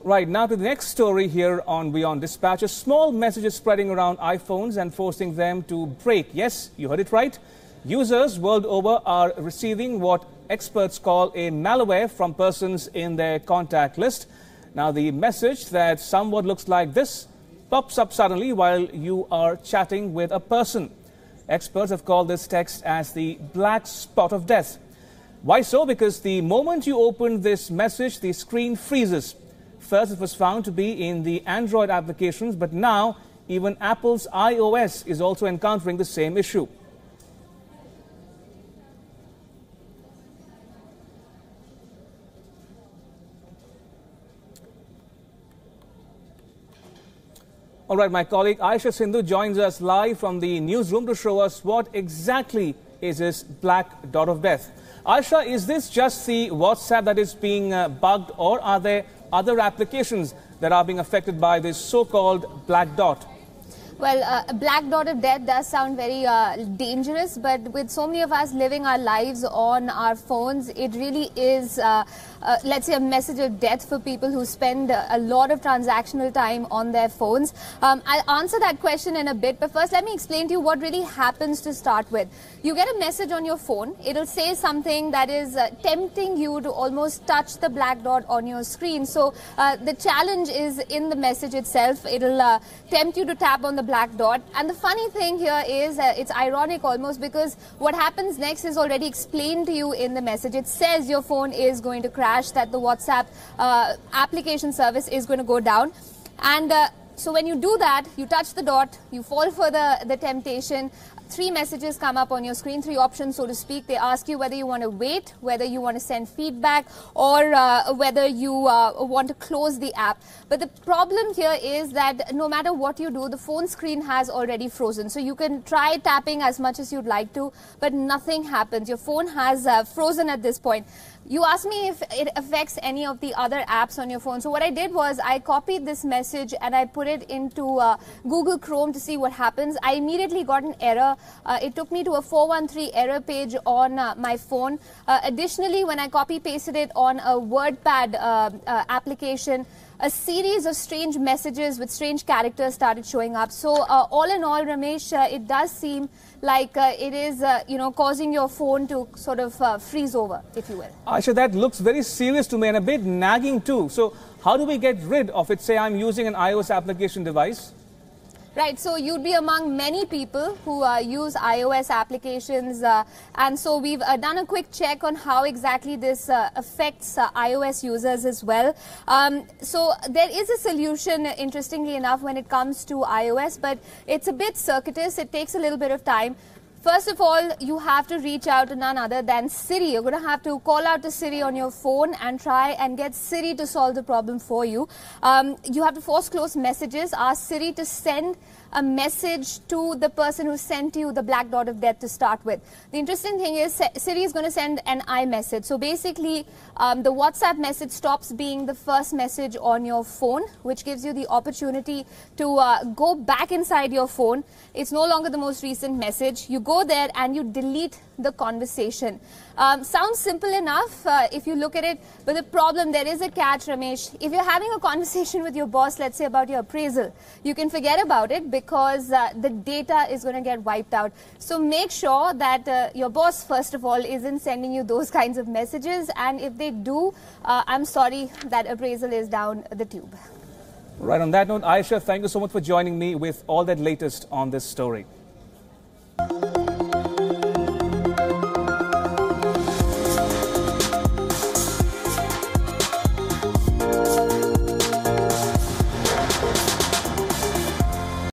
Right, now to the next story here on WION Dispatch. A small message is spreading around iPhones and forcing them to break. Yes, you heard it right. Users world over are receiving what experts call a malware from persons in their contact list. Now, the message that somewhat looks like this pops up suddenly while you are chatting with a person. Experts have called this text as the Black Soot of Death. Why so? Because the moment you open this message, the screen freezes. First, it was found to be in the Android applications, but now even Apple's iOS is also encountering the same issue. All right, my colleague Aisha Sindhu joins us live from the newsroom to show us what exactly is this Black Dot of Death. Aisha, is this just the WhatsApp that is being bugged, or are there other applications that are being affected by this so-called black dot? Well, a black dot of death does sound very dangerous, but with so many of us living our lives on our phones, it really is, let's say, a message of death for people who spend a lot of transactional time on their phones. I'll answer that question in a bit, but first let me explain to you what really happens to start with. You get a message on your phone. It'll say something that is tempting you to almost touch the black dot on your screen. So the challenge is in the message itself. It'll tempt you to tap on the black dot. And the funny thing here is it's ironic almost, because what happens next is already explained to you in the message. It says your phone is going to crash, that the WhatsApp application service is going to go down. And so when you do that, you touch the dot, you fall for the temptation. Three messages come up on your screen, three options, so to speak. They ask you whether you want to wait, whether you want to send feedback, or whether you want to close the app. But the problem here is that no matter what you do, the phone screen has already frozen. So you can try tapping as much as you'd like to, but nothing happens. Your phone has frozen at this point. You asked me if it affects any of the other apps on your phone. So what I did was I copied this message and I put it into Google Chrome to see what happens. I immediately got an error. It took me to a 413 error page on my phone. Additionally, when I copy-pasted it on a WordPad application, a series of strange messages with strange characters started showing up. So all in all, Ramesh, it does seem like it is, causing your phone to sort of freeze over, if you will. Aisha, that looks very serious to me and a bit nagging too. So how do we get rid of it? Say I'm using an iOS application device. Right, so you'd be among many people who use iOS applications, and so we've done a quick check on how exactly this affects iOS users as well. So there is a solution, interestingly enough, when it comes to iOS, but it's a bit circuitous. It takes a little bit of time. First of all, you have to reach out to none other than Siri. You're going to have to call out to Siri on your phone and try and get Siri to solve the problem for you. You have to force close messages. Ask Siri to send a message to the person who sent you the black dot of death to start with. The interesting thing is Siri is going to send an iMessage. So basically, the WhatsApp message stops being the first message on your phone, which gives you the opportunity to go back inside your phone. It's no longer the most recent message. You go there and you delete the conversation. Sounds simple enough if you look at it, but the problem, there is a catch, Ramesh. If you're having a conversation with your boss, let's say about your appraisal, you can forget about it because the data is going to get wiped out. So make sure that your boss, first of all, isn't sending you those kinds of messages, and if they do, I'm sorry, that appraisal is down the tube. Right, on that note, Aisha, thank you so much for joining me with all that latest on this story.